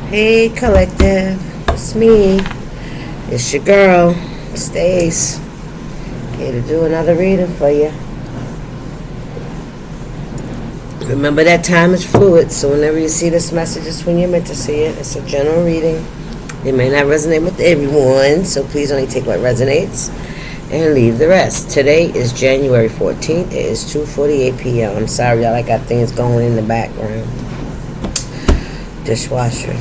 Hey collective, it's me. It's your girl, Stace. Here to do another reading for you. Remember that time is fluid, so whenever you see this message, it's when you're meant to see it. It's a general reading. It may not resonate with everyone, so please only take what resonates and leave the rest. Today is January 14th. It is 2:48 p.m. I'm sorry, y'all. I got things going in the background. Dishwasher.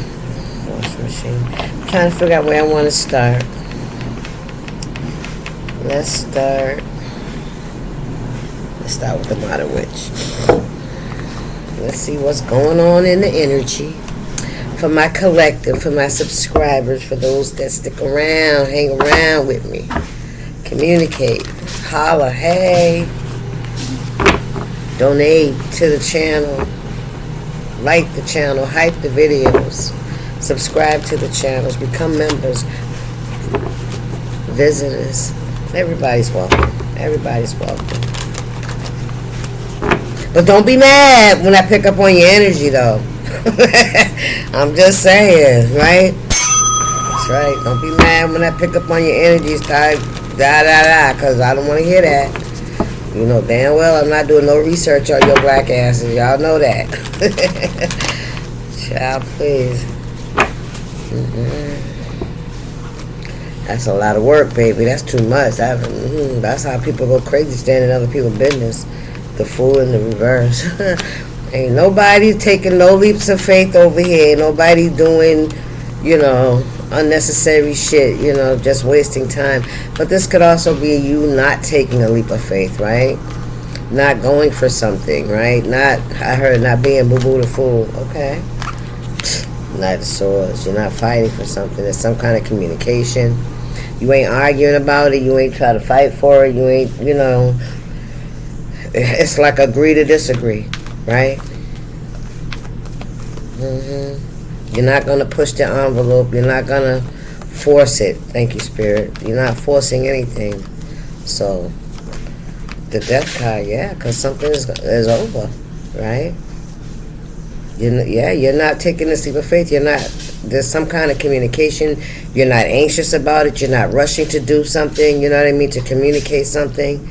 Washing machine. I'm trying to figure out where I want to start. Let's start with the Modern Witch. Let's see what's going on in the energy. For my collective, for my subscribers, for those that stick around, hang around with me. Communicate. Holla, hey. Donate to the channel. Like the channel. Hype the videos. Subscribe to the channels. Become members. Visitors. Everybody's welcome. Everybody's welcome. But don't be mad when I pick up on your energy, though. I'm just saying, right? That's right. Don't be mad when I pick up on your energy. Start because I don't want to hear that. You know damn well I'm not doing no research on your black asses. Y'all know that. Child, please. That's a lot of work, baby. That's too much. That's how people go crazy standing in other people's business. The fool in the reverse. Ain't nobody taking no leaps of faith over here. Ain't nobody doing, unnecessary shit, just wasting time. But this could also be you not taking a leap of faith, right? Not going for something, right? Not being boo-boo the fool. Okay. Knight of Swords. You're not fighting for something. There's some kind of communication. You ain't arguing about it. You ain't trying to fight for it. You ain't, it's like agree to disagree, right? You're not going to push the envelope. You're not going to force it. Thank you, Spirit. You're not forcing anything. So, the Death card, yeah, because something is over, right? You're not taking this leap of faith. There's some kind of communication. You're not anxious about it. You're not rushing to do something, you know what I mean, to communicate something.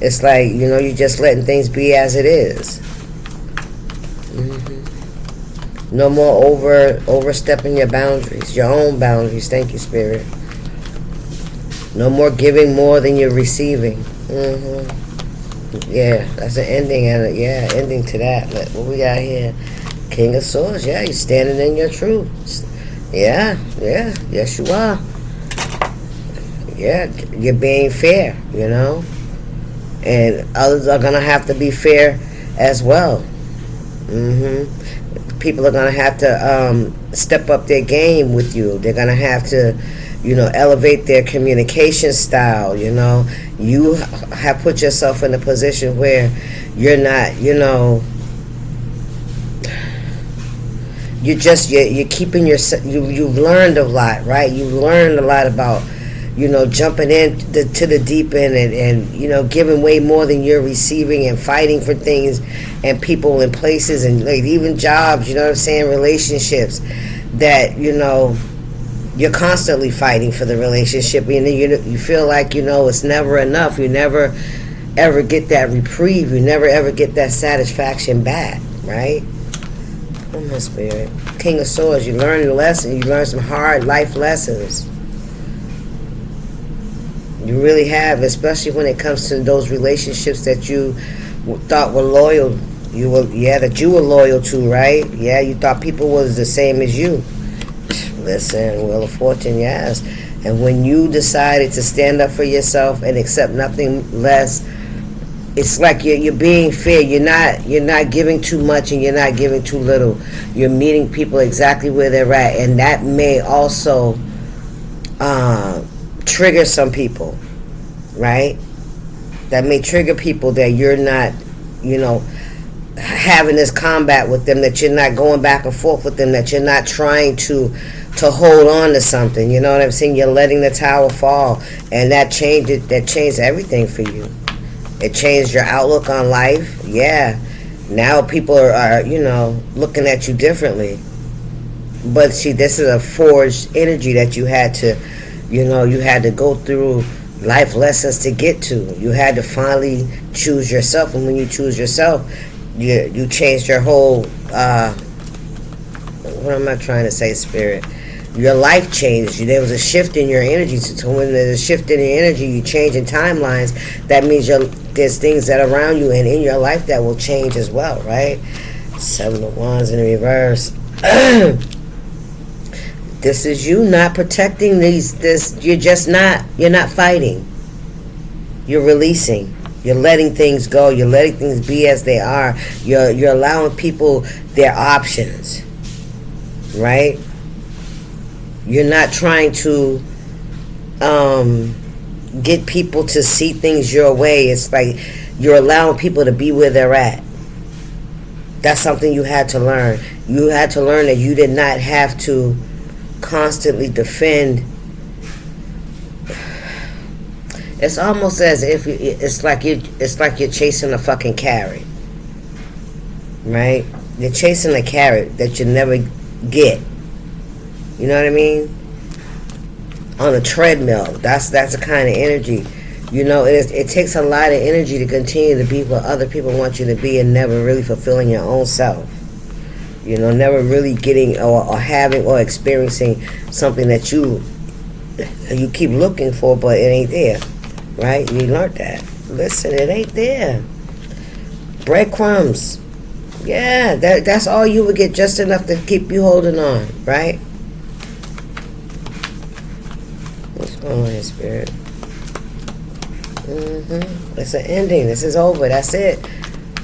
It's like, you're just letting things be as it is. No more overstepping your boundaries, your own boundaries. Thank you, Spirit. No more giving more than you're receiving. Yeah, that's an ending, and ending to that. What we got here? King of Swords. Yeah, you're standing in your truth. Yeah, yes you are. Yeah, you're being fair, and others are gonna have to be fair as well. People are gonna have to step up their game with you. They're gonna have to, elevate their communication style. You have put yourself in a position where you're not, you're keeping yourself. You've learned a lot, right? You've learned a lot about, jumping in to the deep end and giving way more than you're receiving and fighting for things and people and places and like even jobs, relationships that, you're constantly fighting for the relationship. You feel like, it's never enough. You never ever get that reprieve. You never ever get that satisfaction back, right? Oh, my Spirit. King of Swords, you learn a lesson. You learn some hard life lessons. You really have, especially when it comes to those relationships that you thought were loyal. That you were loyal to, right? Yeah, you thought people was the same as you. Listen, Wheel of Fortune, yes. And when you decided to stand up for yourself and accept nothing less, it's like you're being fair. You're not giving too much and you're not giving too little. You're meeting people exactly where they're at, and that may also trigger some people, right? That may trigger people that you're not, having this combat with them, that you're not going back and forth with them, that you're not trying to hold on to something. You know what I'm saying? You're letting the tower fall, and that changed everything for you. It changed your outlook on life. Yeah. Now people are looking at you differently. But see, this is a forged energy that you had to, you had to go through life lessons to get to. You had to finally choose yourself, and when you choose yourself, you changed your whole. What am I trying to say, Spirit? Your life changed. There was a shift in your energy. So when there's a shift in your energy, you change in timelines. That means there's things that are around you and in your life that will change as well, right? 7 of Wands in reverse. This is you not protecting you're not fighting. You're releasing. You're letting things go. You're letting things be as they are. You're allowing people their options, right? You're not trying to get people to see things your way. It's like you're allowing people to be where they're at. That's something you had to learn. You had to learn that you did not have to constantly defend. It's almost as if it's like you're chasing a fucking carrot, right? You're chasing a carrot that you never get. You know what I mean? On a treadmill. That's the kind of energy. It takes a lot of energy to continue to be what other people want you to be and never really fulfilling your own self. Never really getting or having or experiencing something that you keep looking for, but it ain't there, right? You learned that. Listen, it ain't there. Breadcrumbs. Yeah, that's all you would get, just enough to keep you holding on, right? What's going on here, Spirit? It's an ending. This is over. That's it.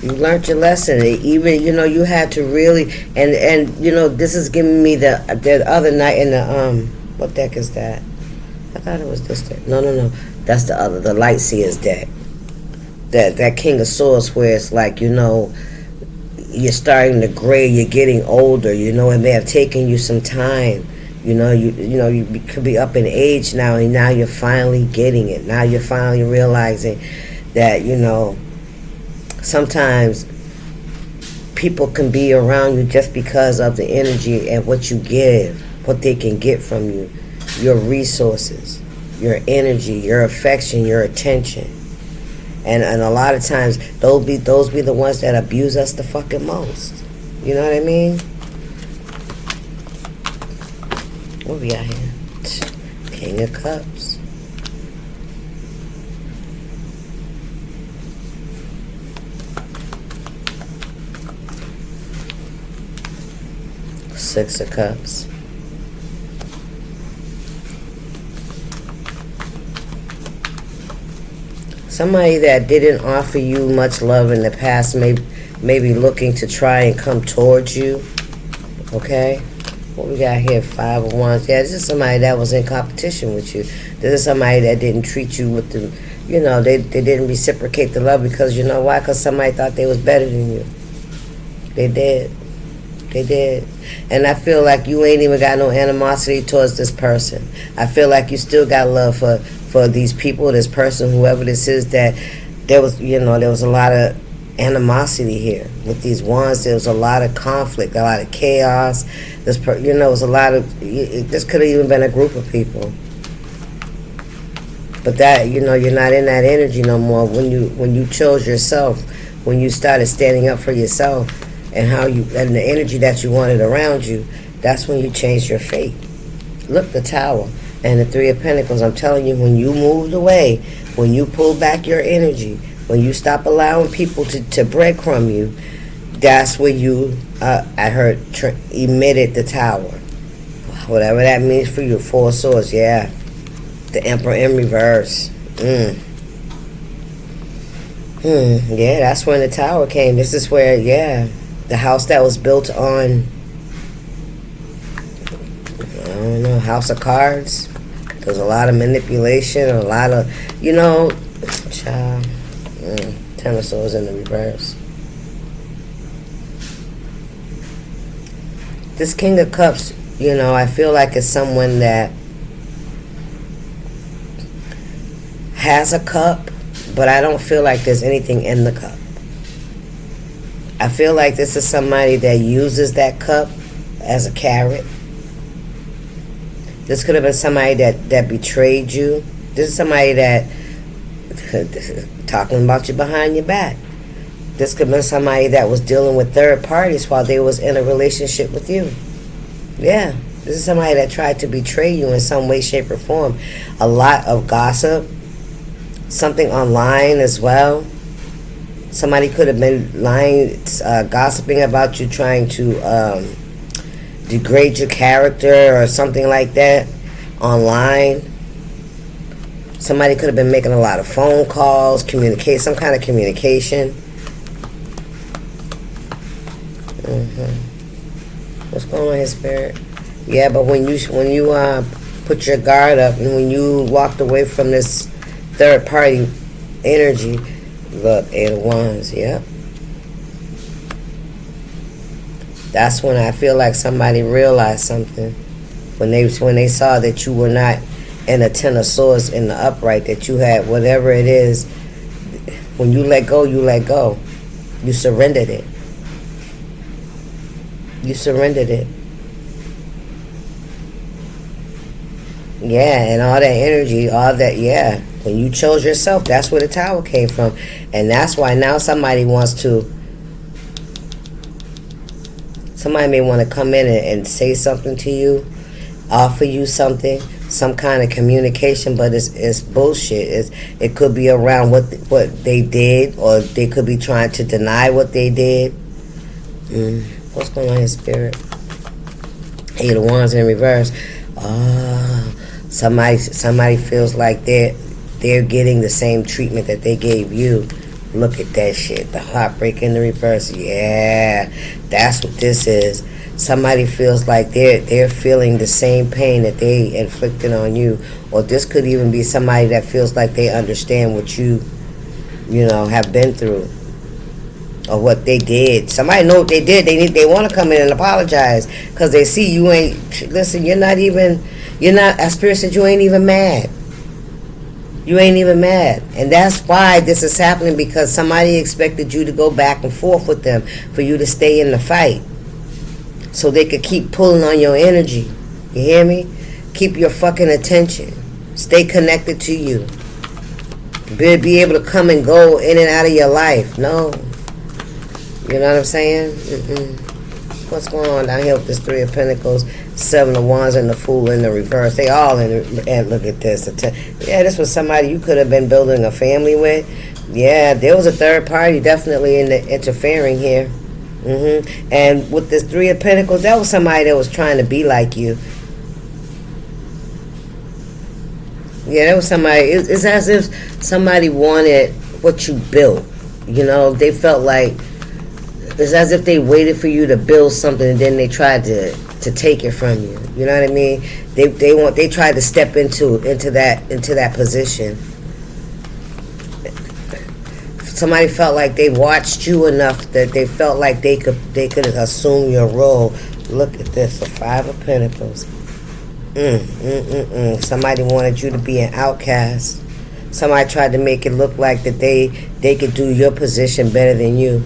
You learned your lesson. Even you had to really and this is giving me the other night in the what deck is that? I thought it was this deck. No. That's the Light Seer's deck. That King of Swords, where it's like you're starting to gray. You're getting older. It may have taken you some time. You could be up in age now, and now you're finally getting it. Now you're finally realizing that sometimes people can be around you just because of the energy and what you give, what they can get from you, your resources, your energy, your affection, your attention. And a lot of times those be the ones that abuse us the fucking most. You know what I mean? What we got here? King of Cups. Six of Cups. Somebody that didn't offer you much love in the past may be looking to try and come towards you. Okay? What we got here? 5 of Wands. Yeah, this is somebody that was in competition with you. This is somebody that didn't treat you with the, they didn't reciprocate the love because, you know why? Because somebody thought they was better than you. They did. They did. And I feel like you ain't even got no animosity towards this person. I feel like you still got love for these people, this person, whoever this is, that there was a lot of animosity here with these wands. There was a lot of conflict, a lot of chaos. This was a lot of. This could have even been a group of people. But that you're not in that energy no more. When you chose yourself, when you started standing up for yourself, and the energy that you wanted around you, that's when you changed your fate. Look, the Tower and the 3 of Pentacles. I'm telling you, when you moved away, when you pulled back your energy, when you stop allowing people to breadcrumb you, that's when you, I heard, emitted the Tower. Whatever that means for you. 4 of Swords, yeah. The Emperor in reverse. Yeah, that's when the Tower came. This is where, yeah, the house that was built on, I don't know, House of Cards. There's a lot of manipulation, a lot of, child. 10 of Swords in the reverse. This King of Cups, I feel like it's someone that has a cup, but I don't feel like there's anything in the cup. I feel like this is somebody that uses that cup as a carrot, This could have been somebody that betrayed you. This is somebody that talking about you behind your back. This could have been somebody that was dealing with third parties while they was in a relationship with you. Yeah. This is somebody that tried to betray you in some way, shape, or form. A lot of gossip. Something online as well. Somebody could have been lying, gossiping about you, trying to degrade your character or something like that online. Somebody could have been making a lot of phone calls, communicate, some kind of communication. What's going on here, Spirit? Yeah, but when you put your guard up and when you walked away from this third party energy, look, 8 of Wands, yep. That's when I feel like somebody realized something. When they saw that you were not in a 10 of Swords in the upright, that you had whatever it is. When you let go, you let go. You surrendered it. You surrendered it. Yeah, and all that energy, all that, yeah. When you chose yourself, that's where the Tower came from. And that's why now somebody may want to come in and say something to you, offer you something, some kind of communication, but it's bullshit. It could be around what they did, or they could be trying to deny what they did. What's going on in Spirit? 8 of Wands in reverse. Somebody feels like they're getting the same treatment that they gave you. Look at that shit. The heartbreak in the reverse. Yeah, that's what this is. Somebody feels like they're feeling the same pain that they inflicted on you. Or this could even be somebody that feels like they understand what you have been through. Or what they did. Somebody know what they did. They want to come in and apologize. Because they see you ain't, listen, as Spirit said, you ain't even mad. You ain't even mad. And that's why this is happening, because somebody expected you to go back and forth with them, for you to stay in the fight. So they could keep pulling on your energy. You hear me? Keep your fucking attention. Stay connected to you. Be able to come and go in and out of your life. No. You know what I'm saying? What's going on down here with this 3 of Pentacles, 7 of Wands, and the Fool in the reverse? They all in the, and look at this. Yeah, this was somebody you could have been building a family with. Yeah, there was a third party definitely interfering here. And with this 3 of Pentacles, that was somebody that was trying to be like you. Yeah, that was somebody. It's as if somebody wanted what you built. They felt like it's as if they waited for you to build something, and then they tried to take it from you. You know what I mean? They tried to step into that position. Somebody felt like they watched you enough that they felt like they could assume your role. Look at this, the 5 of Pentacles. Somebody wanted you to be an outcast. Somebody tried to make it look like that they could do your position better than you.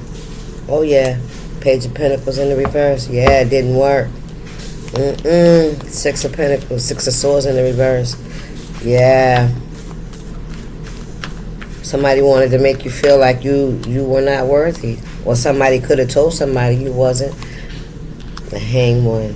Oh yeah, Page of Pentacles in the reverse. Yeah, it didn't work. 6 of Pentacles, 6 of Swords in the reverse. Yeah. Somebody wanted to make you feel like you were not worthy. Or somebody could have told somebody you wasn't. The Hanged One.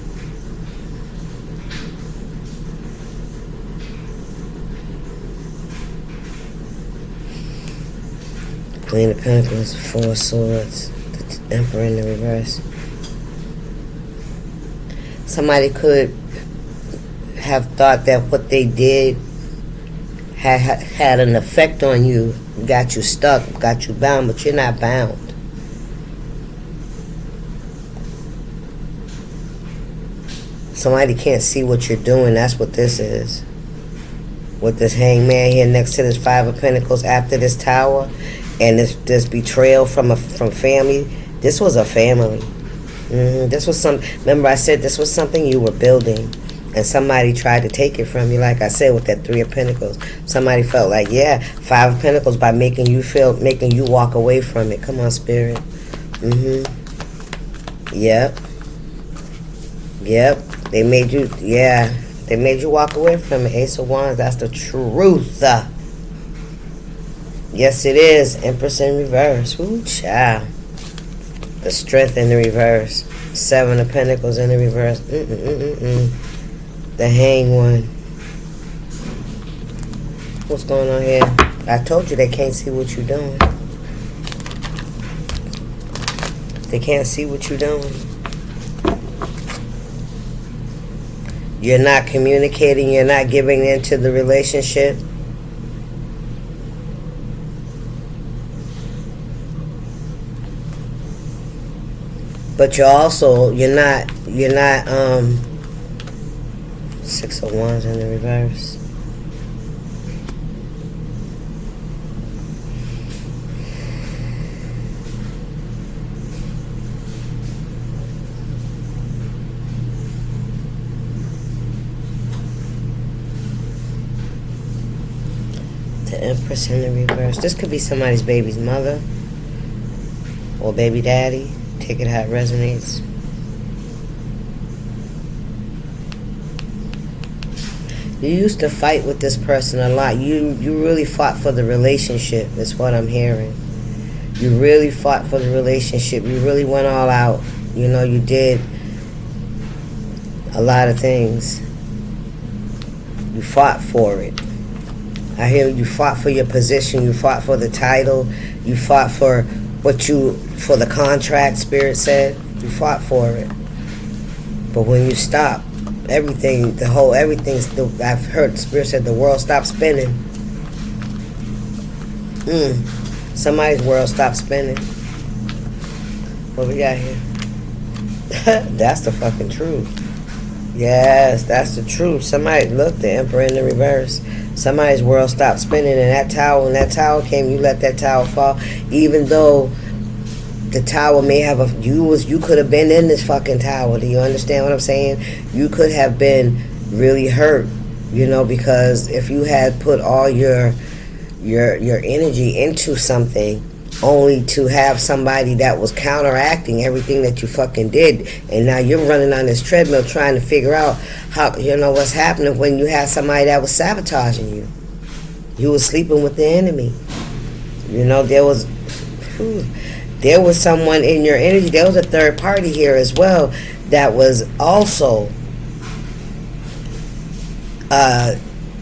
Queen of Pentacles, 4 of Swords. The Emperor in the reverse. Somebody could have thought that what they did had an effect on you, got you stuck, got you bound, but you're not bound. Somebody can't see what you're doing. That's what this is. With this Hanged Man here next to this 5 of Pentacles after this Tower, and this betrayal from family. This was a family. This was remember I said this was something you were building, and somebody tried to take it from you. Like I said, with that 3 of Pentacles, somebody felt like, yeah, 5 of Pentacles, by making you walk away from it. Come on, Spirit. Yep. They made you, yeah. They made you walk away from it. Ace of Wands, that's the truth. Yes, it is. Empress in reverse. Ooh, child. The Strength in the reverse. Seven of Pentacles in the reverse. The Hanged One. What's going on here? I told you they can't see what you're doing. They can't see what you're doing. You're not communicating. You're not giving into the relationship. But you're not, Six of Wands in the reverse. The Empress in the reverse. This could be somebody's baby's mother or baby daddy. Take it how it resonates. You used to fight with this person a lot. You really fought for the relationship, is what I'm hearing. You really fought for the relationship. You really went all out. You know, you did a lot of things. You fought for it. I hear you fought for your position. You fought for the title. You fought for for the contract, Spirit said. You fought for it. But when you stop, I've heard Spirit said the world stopped spinning. Somebody's world stopped spinning. What we got here? That's the fucking truth. Yes, that's the truth. Somebody, look, the Emperor in the reverse. Somebody's world stopped spinning, and when that tower came, you let that tower fall. Even though the tower may have you could have been in this fucking tower. Do you understand what I'm saying? You could have been really hurt, because if you had put all your energy into something, only to have somebody that was counteracting everything that you fucking did, and now you're running on this treadmill trying to figure out how, what's happening when you had somebody that was sabotaging you. You were sleeping with the enemy. There was someone in your energy. There was a third party here as well that was also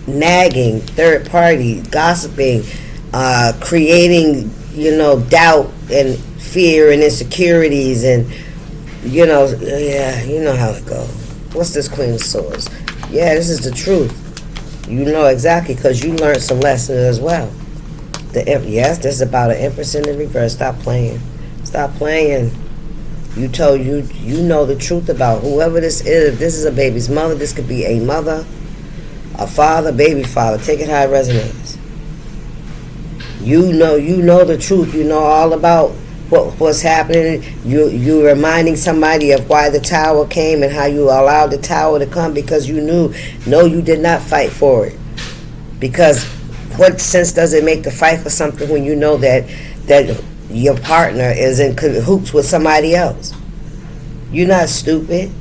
nagging, third party, gossiping, creating, doubt and fear and insecurities, and you know how it goes. What's this Queen of Swords? Yeah, this is the truth. You know exactly, because you learned some lessons as well. Yes, this is about an Empress in the reverse. Stop playing. Stop playing. You know the truth about whoever this is. If this is a baby's mother, this could be a mother, a father, baby father. Take it how it resonates. You know the truth. You know all about what's happening. You're reminding somebody of why the tower came and how you allowed the tower to come, because you knew. No, you did not fight for it. Because what sense does it make to fight for something when you know that your partner is in cahoots with somebody else? You're not stupid.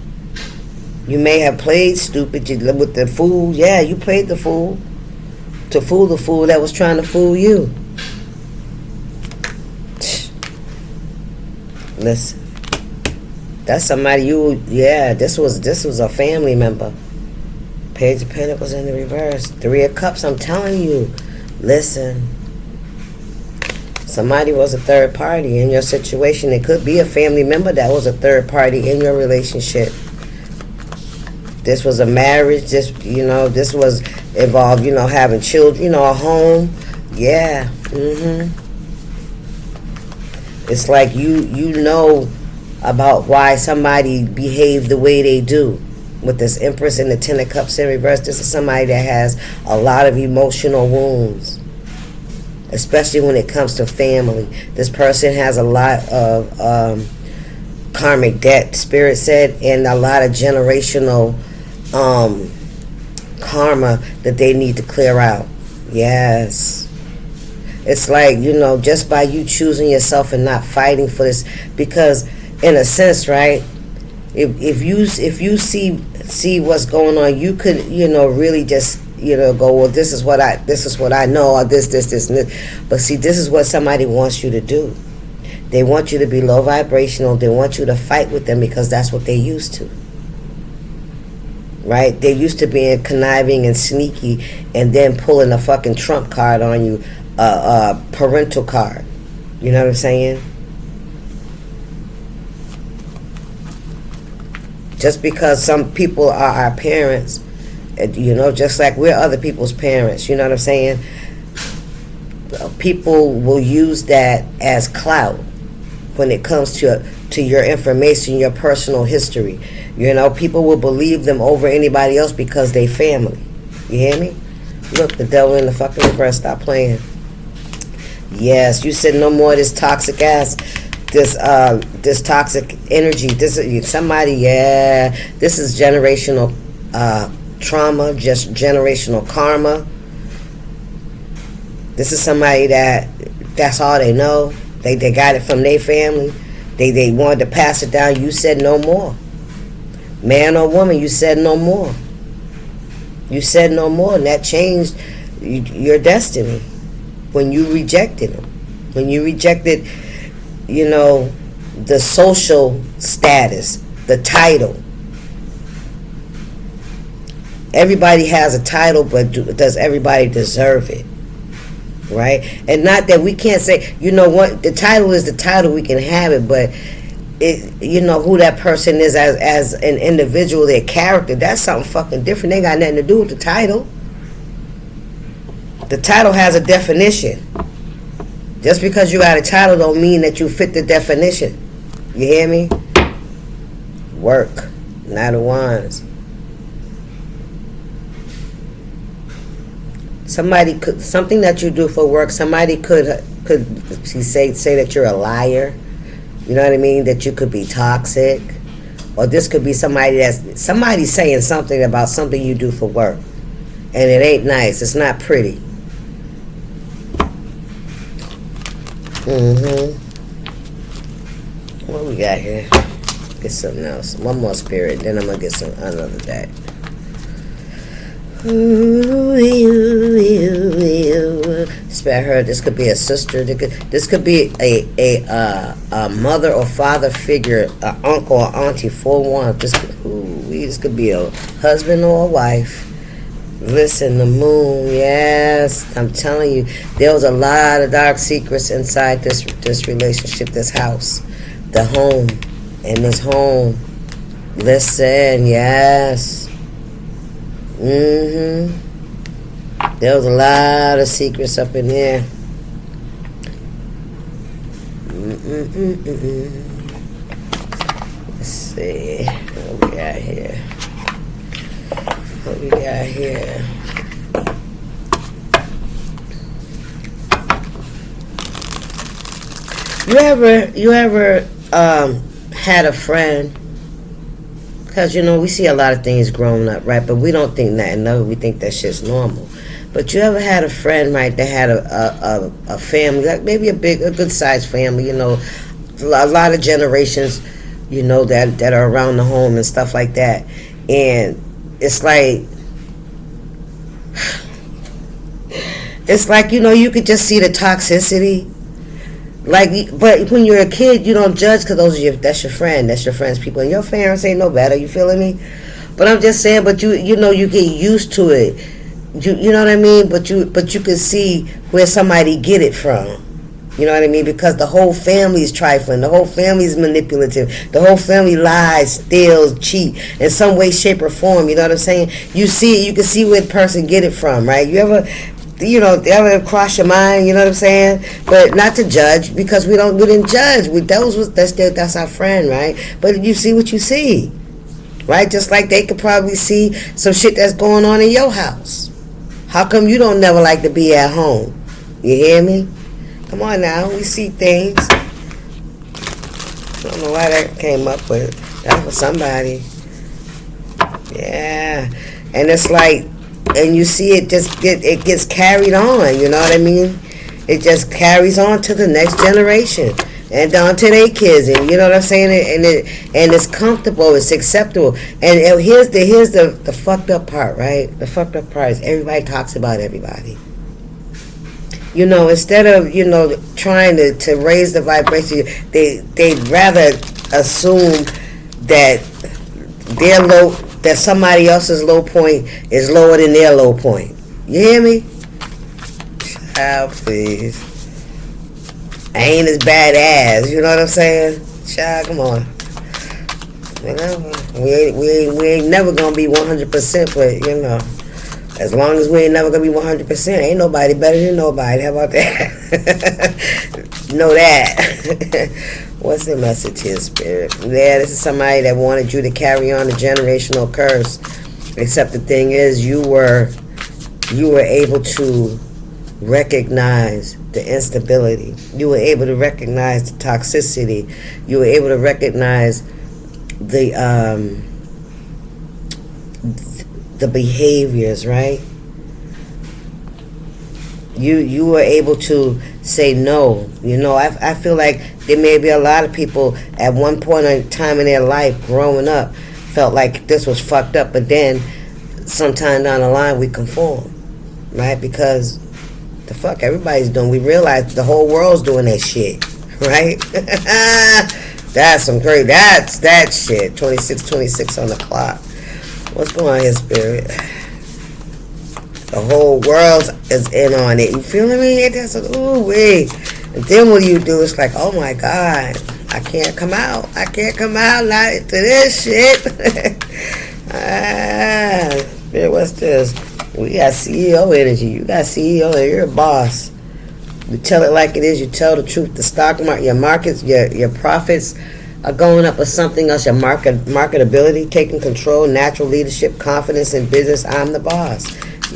You may have played stupid with the fool. Yeah, you played the fool to fool the fool that was trying to fool you. Listen, that's somebody this was a family member. Page of Pentacles in the reverse. Three of Cups, I'm telling you. Listen. Somebody was a third party in your situation. It could be a family member that was a third party in your relationship. This was a marriage. This was involved, having children, a home. Yeah. It's like you know about why somebody behaved the way they do. With this Empress and the Ten of Cups in reverse, this is somebody that has a lot of emotional wounds, especially when it comes to family. This person has a lot of karmic debt, Spirit said, and a lot of generational karma that they need to clear out. Yes. It's like, just by you choosing yourself and not fighting for this, because in a sense, right, if you see see what's going on, you could, really just, go, well, this is what I know, or this, and this. But see, this is what somebody wants you to do. They want you to be low vibrational. They want you to fight with them because that's what they used to. Right? They used to being conniving and sneaky and then pulling a fucking trump card on you, a parental card. You know what I'm saying? Just because some people are our parents, just like we're other people's parents, you know what I'm saying? People will use that as clout when it comes to your information, your personal history. People will believe them over anybody else because they family. You hear me? Look, the devil in the fucking reverse. Stop playing. Yes, you said no more of this toxic ass, this toxic energy. This is somebody. Yeah, this is generational trauma, just generational karma. This is somebody that's all they know. They got it from their family. They wanted to pass it down. You said no more. Man or woman, you said no more. You said no more, and that changed your destiny when you rejected them. When you rejected, the social status, the title. Everybody has a title, but does everybody deserve it? Right? And not that we can't say, what, the title is the title, we can have it, but who that person is as an individual, their character, that's something fucking different. They got nothing to do with the title. The title has a definition. Just because you got a title don't mean that you fit the definition. You hear me? Work, not of wands. Somebody could, something that you do for work, somebody could say that you're a liar. You know what I mean? That you could be toxic. Or this could be somebody saying something about something you do for work. And it ain't nice. It's not pretty. What we got here? Get something else. One more spirit, then I'm gonna get another deck. Spare her. This could be a sister. This could be a mother or father figure, an uncle or auntie. 4-1. This could be a husband or a wife. Listen, the moon. Yes, I'm telling you, there was a lot of dark secrets inside this relationship, this house, the home, and this home. Listen, yes. There was a lot of secrets up in there. Let's see what we got here. You ever had a friend? Because, we see a lot of things growing up, right? But we don't think nothing of it. We think that shit's normal. But you ever had a friend, right, that had a family, like maybe a good-sized family, a lot of generations, that are around the home and stuff like that. And it's like, you could just see the toxicity. But when you're a kid, you don't judge because that's your friend, that's your friend's people, and your parents ain't no better. You feeling me? But I'm just saying, but you get used to it. You know what I mean? But you can see where somebody get it from. You know what I mean? Because the whole family is trifling, the whole family is manipulative, the whole family lies, steals, cheat in some way, shape, or form. You know what I'm saying? You see it, you can see where the person get it from, right? You ever cross your mind, you know what I'm saying? But not to judge, because we didn't judge. That's our friend, right? But you see what you see, right? Just like they could probably see some shit that's going on in your house. How come you don't never like to be at home? You hear me? Come on now, we see things. I don't know why that came up, but that was somebody. Yeah, and it's like, and you see it it gets carried on, you know what I mean? It just carries on to the next generation. and down to their kids, and you know what I'm saying, and it's comfortable, it's acceptable, and here's the fucked up part, right? The fucked up part is everybody talks about everybody. You know, instead of, you know, trying to raise the vibration, they'd rather assume that their low, that somebody else's low point is lower than their low point. You hear me? Child, please. I ain't as bad as, you know what I'm saying? Child, come on. You know, we ain't never gonna be 100%, but you know, as long as we ain't never gonna be 100%, ain't nobody better than nobody. How about that? Know that. What's the message here, Spirit? Yeah, this is somebody that wanted you to carry on the generational curse. Except the thing is, you were able to recognize the instability. You were able to recognize the toxicity. You were able to recognize the behaviors, right? You were able to say no. You know, I feel like there may be a lot of people at one point in time in their life growing up felt like this was fucked up, but then sometime down the line we conform, right? Because the fuck everybody's doing. We realize the whole world's doing that shit, right? That's some great. That's that shit. 26 on the clock. What's going on here, Spirit? The whole world is in on it. You feeling me? That's like, ooh wee. And then what do? It's like, oh my God, I can't come out. I can't come out not to this shit. Spirit, what's this? We got CEO energy. You got CEO and you're a boss. You tell it like it is. You tell the truth. The stock market, your markets, your profits are going up or something else. Your marketability, taking control, natural leadership, confidence in business. I'm the boss.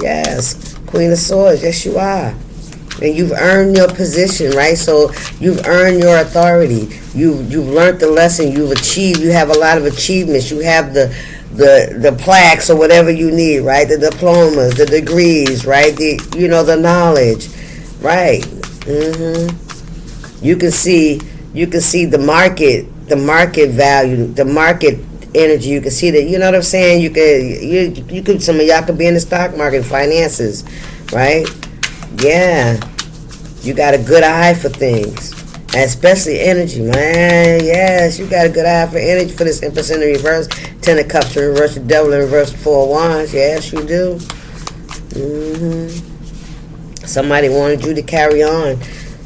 Yes, Queen of Swords. Yes, you are. And you've earned your position, right? So you've earned your authority. You've learned the lesson. You've achieved. You have a lot of achievements. You have the plaques or whatever you need, right? The diplomas, the degrees, right? The knowledge, right? You can see the market value, the market energy. You can see that. You know what I'm saying? You could some of y'all could be in the stock market, finances, right? Yeah, you got a good eye for things, and especially energy, man. Yes, you got a good eye for energy for this Empress in the reverse, 10 of Cups in reverse, the Devil in reverse, 4 of Wands. Yes, you do. Somebody wanted you to carry on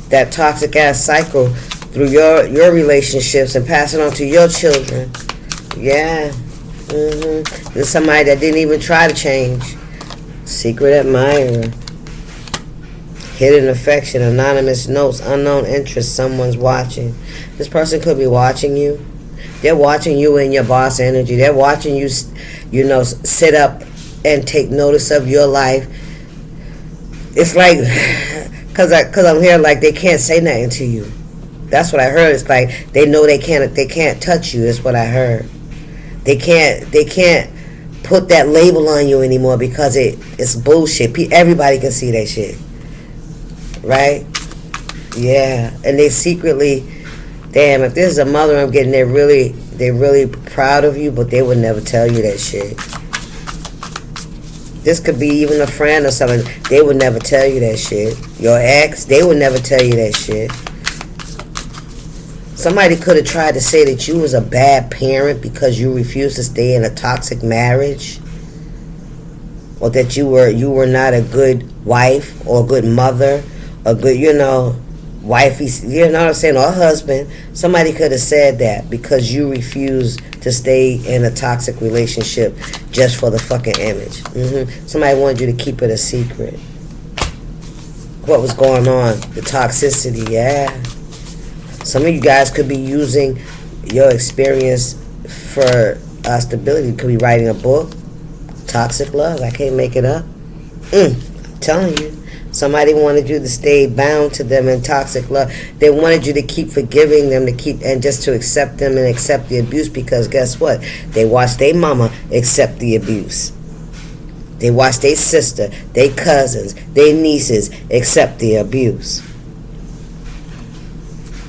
that toxic ass cycle through your relationships and pass it on to your children. Yeah. There's somebody that didn't even try to change. Secret admirer. Hidden affection, anonymous notes, unknown interest, someone's watching. This person could be watching you. They're watching you in your boss energy. They're watching you, sit up and take notice of your life. It's like, cause I'm here, like they can't say nothing to you. That's what I heard. It's like they know they can't touch you. Is what I heard. They can't put that label on you anymore because it's bullshit. Everybody can see that shit. Right? Yeah. And they secretly, damn, if this is a mother I'm getting, they're really proud of you, but they would never tell you that shit. This could be even a friend or something. They would never tell you that shit. Your ex, they would never tell you that shit. Somebody could have tried to say that you was a bad parent because you refused to stay in a toxic marriage, or that you were not a good wife or a good mother, a good, wifey, you know what I'm saying, or husband. Somebody could have said that because you refused to stay in a toxic relationship just for the fucking image. Somebody wanted you to keep it a secret. What was going on? The toxicity, yeah. Some of you guys could be using your experience for stability. You could be writing a book. Toxic love. I can't make it up. I'm telling you. Somebody wanted you to stay bound to them in toxic love. They wanted you to keep forgiving them, and just to accept them and accept the abuse, because guess what? They watched their mama accept the abuse. They watched their sister, their cousins, their nieces accept the abuse.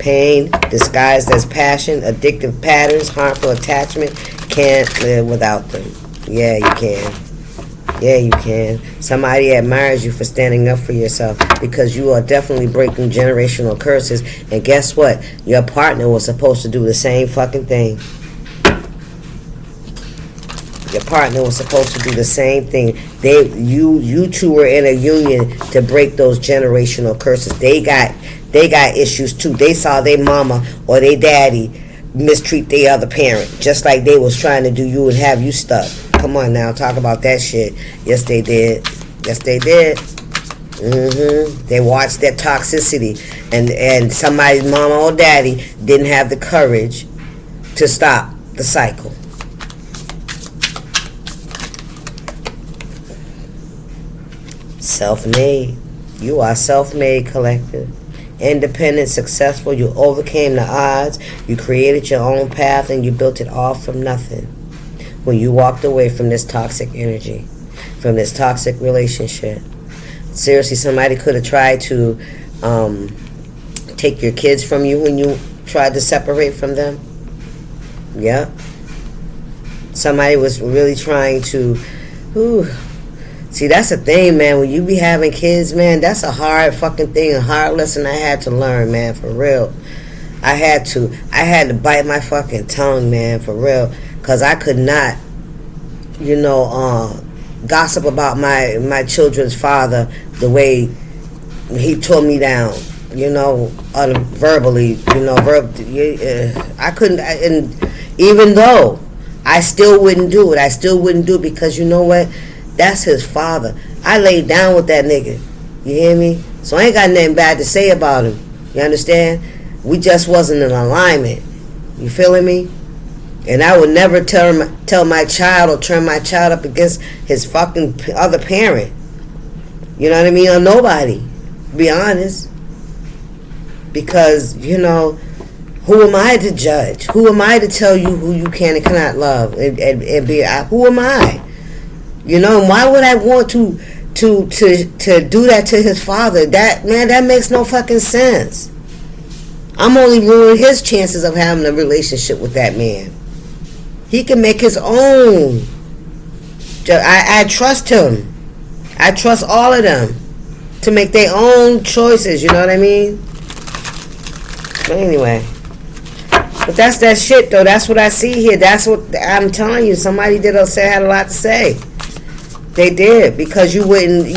Pain disguised as passion, addictive patterns, harmful attachment. Can't live without them. Yeah, you can. Yeah, you can. Somebody admires you for standing up for yourself, because you are definitely breaking generational curses. And guess what? Your partner was supposed to do the same fucking thing. Your partner was supposed to do the same thing. You two were in a union to break those generational curses. They got issues too. They saw their mama or their daddy mistreat their other parent, just like they was trying to do you and have you stuck. Come on now, talk about that shit. Yes, they did. Yes, they did. They watched that toxicity, and somebody's mama or daddy didn't have the courage to stop the cycle. Self-made. You are self-made, collective. Independent, successful. You overcame the odds. You created your own path, and you built it all from nothing. When you walked away from this toxic energy, from this toxic relationship. Seriously, somebody could have tried to take your kids from you when you tried to separate from them. Yeah. Somebody was really trying to... See, that's the thing, man. When you be having kids, man, that's a hard fucking thing, a hard lesson I had to learn, man, for real. I had to bite my fucking tongue, man, for real. Because I could not, gossip about my children's father the way he tore me down, verbally, I couldn't, and even though I still wouldn't do it, because you know what? That's his father. I laid down with that nigga. You hear me? So I ain't got nothing bad to say about him. You understand? We just wasn't in alignment. You feeling me? And I would never tell my child or turn my child up against his fucking other parent. You know what I mean? Or nobody. To be honest. Because, who am I to judge? Who am I to tell you who you can and cannot love? And be, who am I? And why would I want to do that to his father? That makes no fucking sense. I'm only ruining his chances of having a relationship with that man. He can make his own. I trust him. I trust all of them to make their own choices, you know what I mean? But anyway. But that's that shit, though. That's what I see here. That's what I'm telling you. Somebody had a lot to say. They did, because you wouldn't,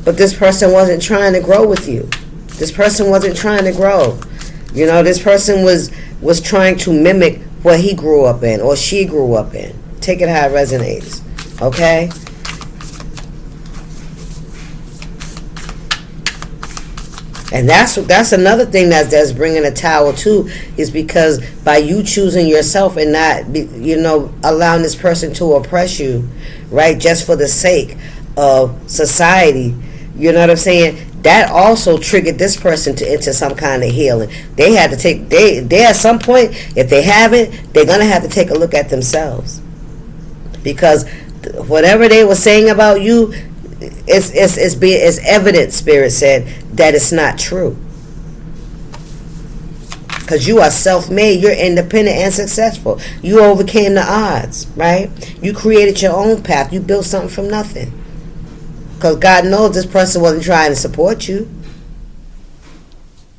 but this person wasn't trying to grow with you. This person wasn't trying to grow. This person was trying to mimic what he grew up in or she grew up in. Take it how it resonates. Okay? And that's another thing that's bringing a tower too, is because by you choosing yourself and not, allowing this person to oppress you, right, just for the sake of society, you know what I'm saying? That also triggered this person into some kind of healing. They had to they at some point, if they haven't, they're gonna have to take a look at themselves, because whatever they were saying about you, it's evident, Spirit said, that it's not true. Because you are self-made, you're independent and successful. You overcame the odds, right? You created your own path. You built something from nothing. Because God knows this person wasn't trying to support you.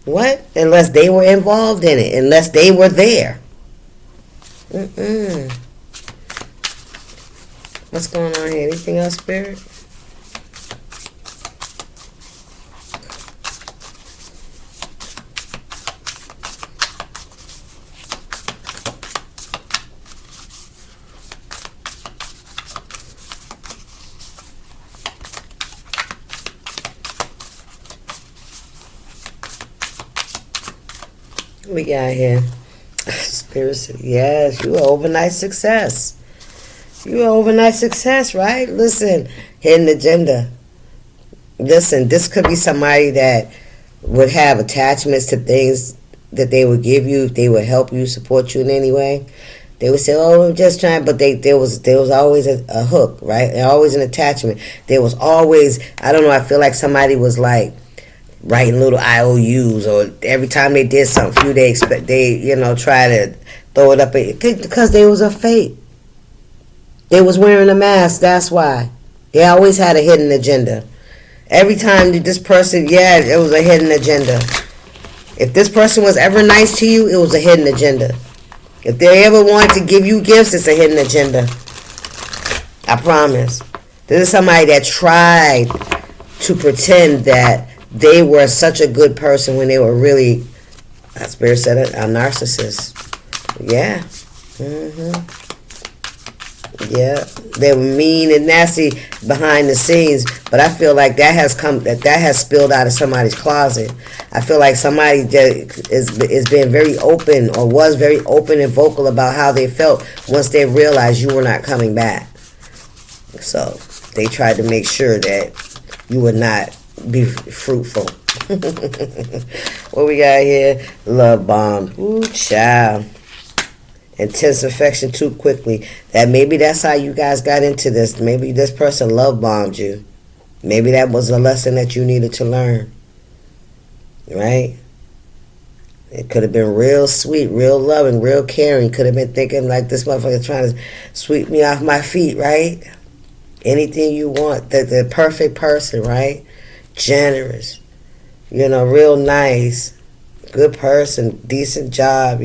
What? Unless they were involved in it. Unless they were there. What's going on here? Anything else, Spirit? We got here. Spirit, yes, you are overnight success. You are overnight success, right? Listen, hidden agenda. Listen, this could be somebody that would have attachments to things that they would give you, if they would help you, support you in any way. They would say, "Oh, I'm just trying," but there was always a hook, right? And always an attachment. There was always, I don't know, I feel like somebody was like writing little IOUs, or every time they did something for you, they try to throw it up because they was a fake. They was wearing a mask. That's why. They always had a hidden agenda. Every time this person, it was a hidden agenda. If this person was ever nice to you, it was a hidden agenda. If they ever wanted to give you gifts, it's a hidden agenda. I promise. This is somebody that tried to pretend that they were such a good person when they were really, that spirit said it, a narcissist. Yeah. Yeah. They were mean and nasty behind the scenes, but I feel like that has spilled out of somebody's closet. I feel like somebody is being very open, or was very open and vocal about how they felt once they realized you were not coming back. So they tried to make sure that you would not be fruitful. What we got here? Love bomb. Ooh, child. Intense affection too quickly. Maybe that's how you guys got into this. Maybe this person love bombed you. Maybe that was a lesson that you needed to learn. Right? It could have been real sweet, real loving, real caring. Could have been thinking like, this motherfucker trying to sweep me off my feet, right? Anything you want. The perfect person, right? Generous. Real nice. Good person. Decent job,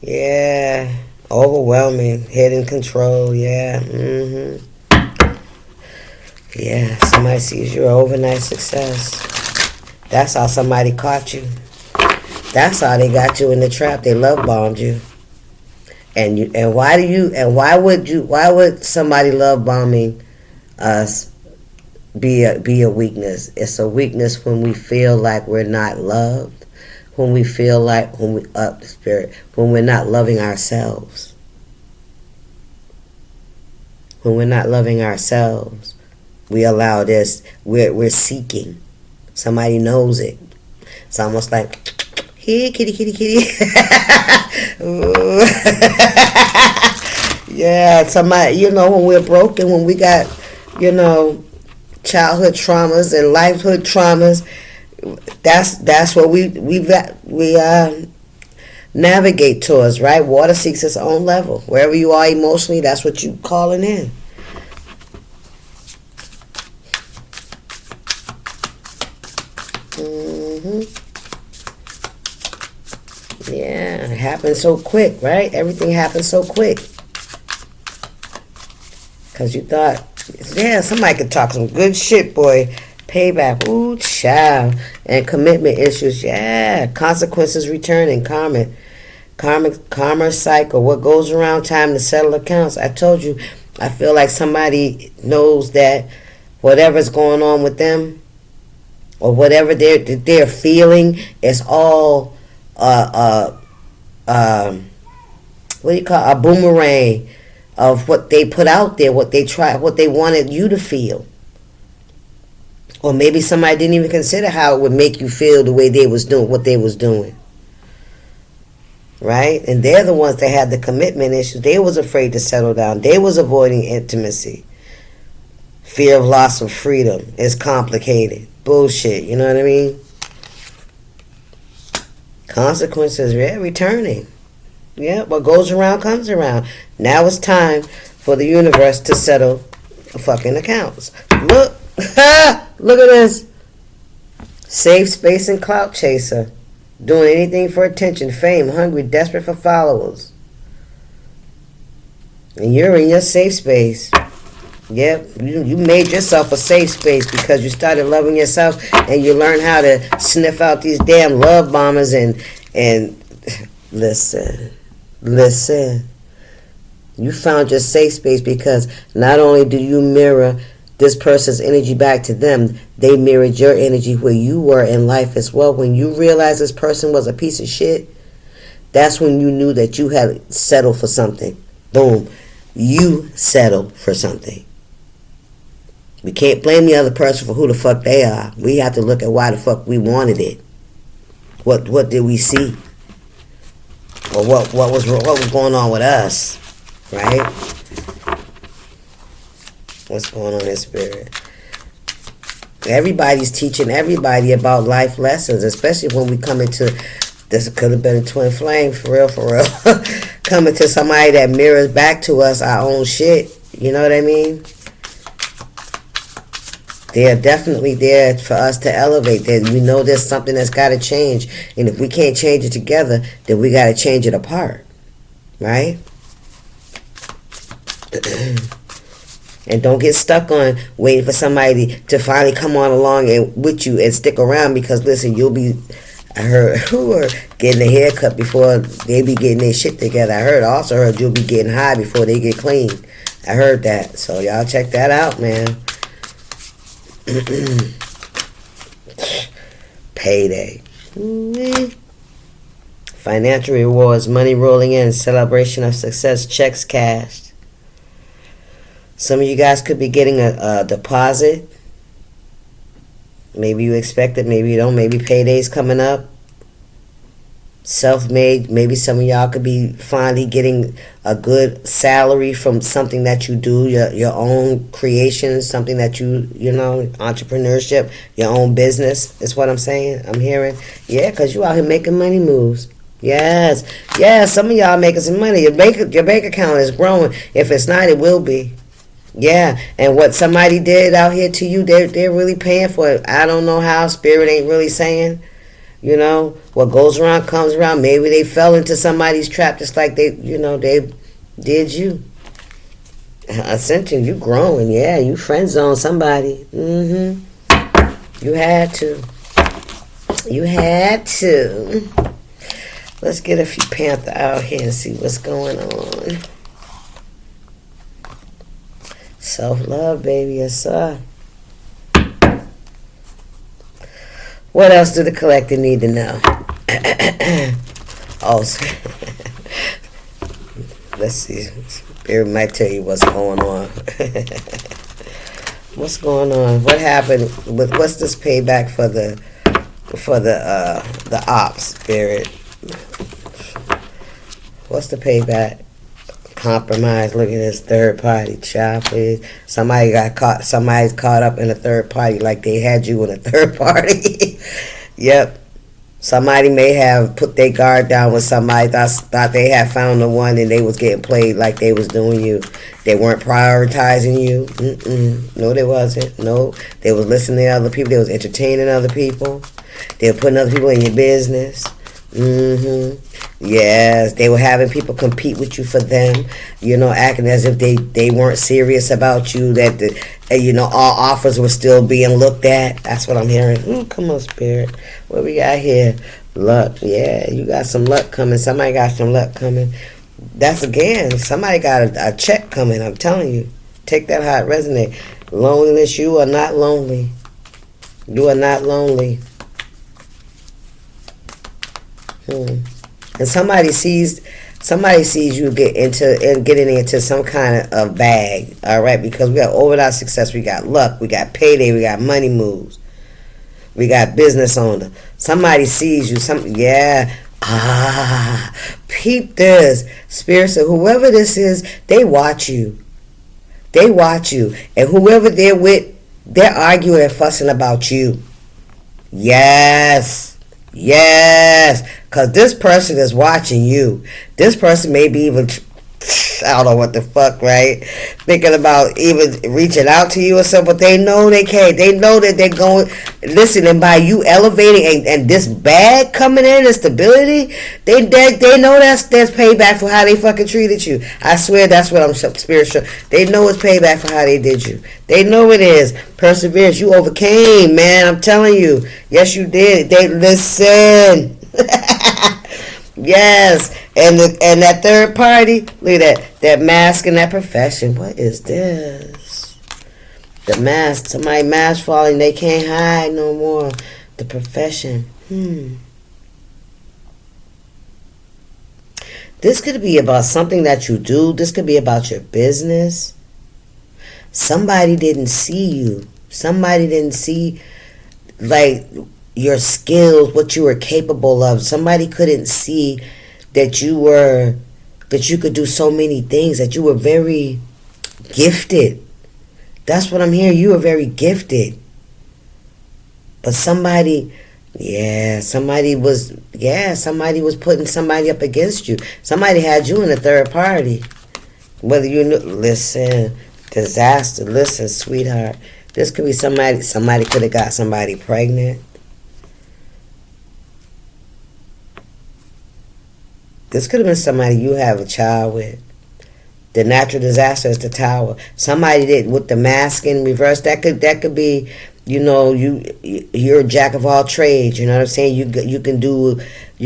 Yeah. Overwhelming. Head in control, yeah. Yeah, somebody sees you're an overnight success. That's how somebody caught you. That's how they got you in the trap. They love bombed you. And why would somebody love bombing us be a weakness? It's a weakness when we feel like we're not loved, when we feel like when we're not loving ourselves. When we're not loving ourselves, we allow this. We're seeking. Somebody knows it. It's almost like, here, kitty, kitty, kitty. Yeah, somebody, when we're broken, when we got, childhood traumas and lifehood traumas, that's what we navigate towards, right? Water seeks its own level. Wherever you are emotionally, that's what you calling in. Yeah, it happens so quick, right? Everything happens so quick. Because you thought, somebody could talk some good shit, boy. Payback, ooh, child. And commitment issues, consequences returning, karma cycle. What goes around, time to settle accounts. I told you, I feel like somebody knows that whatever's going on with them, or whatever they're feeling, is all what do you call a boomerang of what they put out there, what they wanted you to feel. Or maybe somebody didn't even consider how it would make you feel the way they was doing what they was doing. Right? And they're the ones that had the commitment issues. They was afraid to settle down. They was avoiding intimacy. Fear of loss of freedom is complicated. Bullshit, you know what I mean? Consequences, returning. Yeah, what goes around comes around. Now it's time for the universe to settle the fucking accounts. Look. Look at this. Safe space and clout chaser. Doing anything for attention, fame, hungry, desperate for followers. And you're in your safe space. Yep, you made yourself a safe space because you started loving yourself and you learned how to sniff out these damn love bombers and listen. You found your safe space because not only do you mirror this person's energy back to them, they mirrored your energy where you were in life as well. When you realized this person was a piece of shit, that's when you knew that you had settled for something. Boom. You settled for something. We can't blame the other person for who the fuck they are. We have to look at why the fuck we wanted it. What did we see? Or what was going on with us, right? What's going on in spirit? Everybody's teaching everybody about life lessons, especially when we come into, this could have been a twin flame, for real, coming to somebody that mirrors back to us our own shit. You know what I mean? They're definitely there for us to elevate. That we know there's something that's got to change, and if we can't change it together, then we got to change it apart, right? And don't get stuck on waiting for somebody to finally come on along and with you and stick around, because listen, you'll be, I heard, who are getting a haircut before they be getting their shit together. I also heard you'll be getting high before they get clean. I heard that. So y'all check that out, man. Payday. Financial rewards, money rolling in, celebration of success, checks cashed. Some of you guys could be getting a deposit. Maybe you expect it, maybe you don't. Maybe payday's coming up. Self-made. Maybe some of y'all could be finally getting a good salary from something that you do, your own creation, something that you know, entrepreneurship, your own business is what I'm saying. I'm hearing. Yeah, because you out here making money moves. Yes. Some of y'all making some money. Your bank account is growing. If it's not, it will be. Yeah, and what somebody did out here to you, they're really paying for it. I don't know how. Spirit ain't really saying. You know, what goes around comes around. Maybe they fell into somebody's trap just like they did you. Ascension, you growing. Yeah, you friend zone somebody. You had to. Let's get a few Panther out here and see what's going on. Self-love, baby, yes, sir. What else do the collective need to know? Let's see. Spirit might tell you what's going on. What's going on? What happened with, what's this payback for the ops, Spirit? What's the payback? Compromise. Look at this third party, child, please. Somebody's caught up in a third party, like they had you in a third party. Yep. Somebody may have put their guard down when somebody thought they had found the one, and they was getting played like they was doing you. They weren't prioritizing you. No, they wasn't. No, they was listening to other people. They was entertaining other people. They were putting other people in your business. Yes, they were having people compete with you for them, acting as if they weren't serious about you, that all offers were still being looked at. That's what I'm hearing. Come on, Spirit. What we got here? Luck. Yeah, you got some luck coming. Somebody got some luck coming. That's again, somebody got a check coming. I'm telling you. Take that how it resonate. Loneliness, you are not lonely. You are not lonely. And somebody sees you getting into some kind of bag, all right? Because we got overnight success, we got luck, we got payday, we got money moves, we got business owner. Somebody sees you, peep this. Spirit said, whoever this is, they watch you. And whoever they're with, they're arguing and fussing about you. Yes, because this person is watching you. This person may be even, I don't know what the fuck, right? Thinking about even reaching out to you or something, but they know they can't. They know that they're going, listen, and by you elevating and this bag coming in, the stability, they know there's payback for how they fucking treated you. I swear that's what I'm spiritual. They know it's payback for how they did you. They know it is. Perseverance, you overcame, man. I'm telling you. Yes, you did. They listen. Yes, and that third party, look at that mask and that profession. What is this? The mask, somebody mask falling, they can't hide no more. The profession. This could be about something that you do. This could be about your business. Somebody didn't see you. Somebody didn't see, like, your skills, what you were capable of. Somebody couldn't see that you could do so many things, that you were very gifted. That's what I'm hearing. You were very gifted. But somebody was putting somebody up against you. Somebody had you in a third party. Whether you knew, listen, disaster, listen, sweetheart. This could be somebody could have got somebody pregnant. This could have been somebody you have a child with. The natural disaster is the tower. Somebody did with the mask in reverse. That could be, you're a jack of all trades. You know what I'm saying? You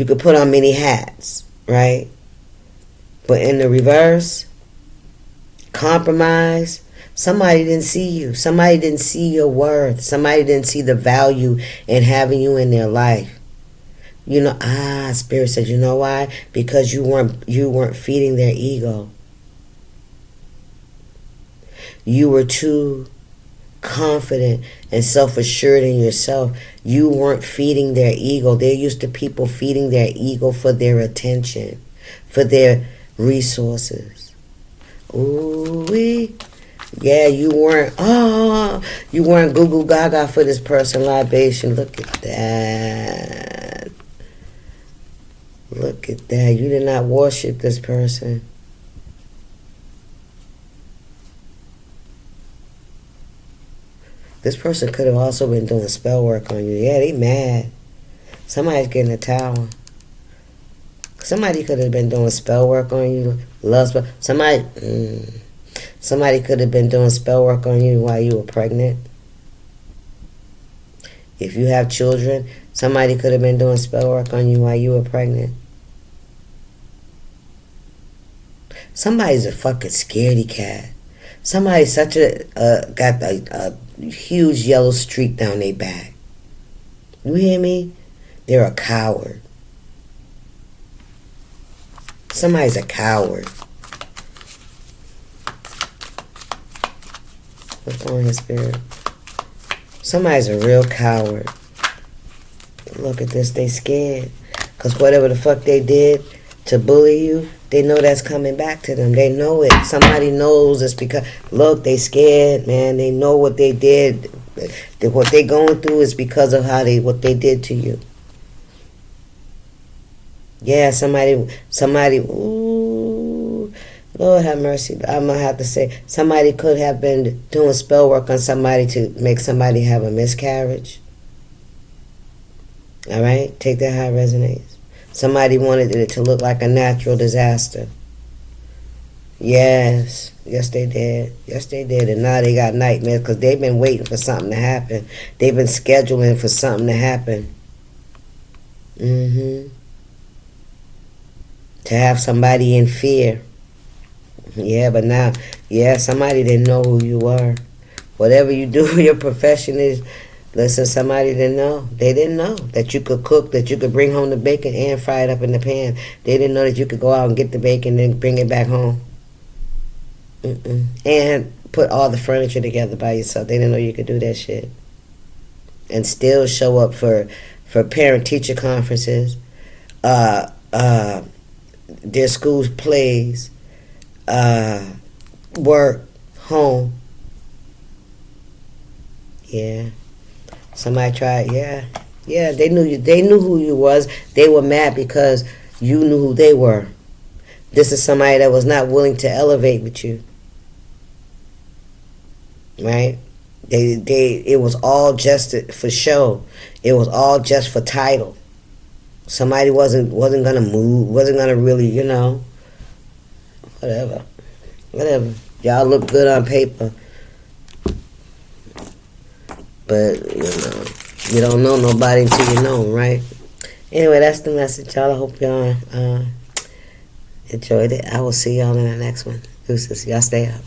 can put on many hats, right? But in the reverse, compromise. Somebody didn't see you. Somebody didn't see your worth. Somebody didn't see the value in having you in their life. Spirit said, you know why? Because you weren't feeding their ego. You were too confident and self-assured in yourself. You weren't feeding their ego. They're used to people feeding their ego for their attention, for their resources. Ooh-wee. Yeah, you weren't goo goo gaga for this person. Libation. Look at that. Look at that. You did not worship this person. This person could have also been doing spell work on you. Yeah, they mad. Somebody's getting a tower. Somebody could have been doing spell work on you. Love spell. Somebody could have been doing spell work on you while you were pregnant. If you have children, somebody could have been doing spell work on you while you were pregnant. Somebody's a fucking scaredy cat. Somebody's got a huge yellow streak down their back. You hear me? They're a coward. Somebody's a coward. What's going on here, Spirit? Somebody's a real coward. Look at this, they scared. Because whatever the fuck they did to bully you, they know that's coming back to them. They know it. Somebody knows it's because, look, they scared, man. They know what they did. What they going through is because of what they did to you. Yeah, somebody, ooh, Lord have mercy. I'm going to have to say, somebody could have been doing spell work on somebody to make somebody have a miscarriage. All right? Take that how it resonates. Somebody wanted it to look like a natural disaster. Yes they did. Yes, they did. And now they got nightmares because they've been waiting for something to happen. They've been scheduling for something to happen. To have somebody in fear. Yeah, but now, somebody didn't know who you were. Whatever you do, your profession is. Listen, somebody didn't know. They didn't know that you could cook, that you could bring home the bacon and fry it up in the pan. They didn't know that you could go out and get the bacon and bring it back home. And put all the furniture together by yourself. They didn't know you could do that shit. And still show up for parent-teacher conferences, their school's plays, work, home. Yeah. Somebody tried, yeah, they knew you. They knew who you was. They were mad because you knew who they were. This is somebody that was not willing to elevate with you, right? It was all just for show. It was all just for title. Somebody wasn't gonna move, wasn't gonna really, whatever. Y'all look good on paper. But, you don't know nobody until you know them, right? Anyway, that's the message, y'all. I hope y'all enjoyed it. I will see y'all in the next one. Deuces. Y'all stay up.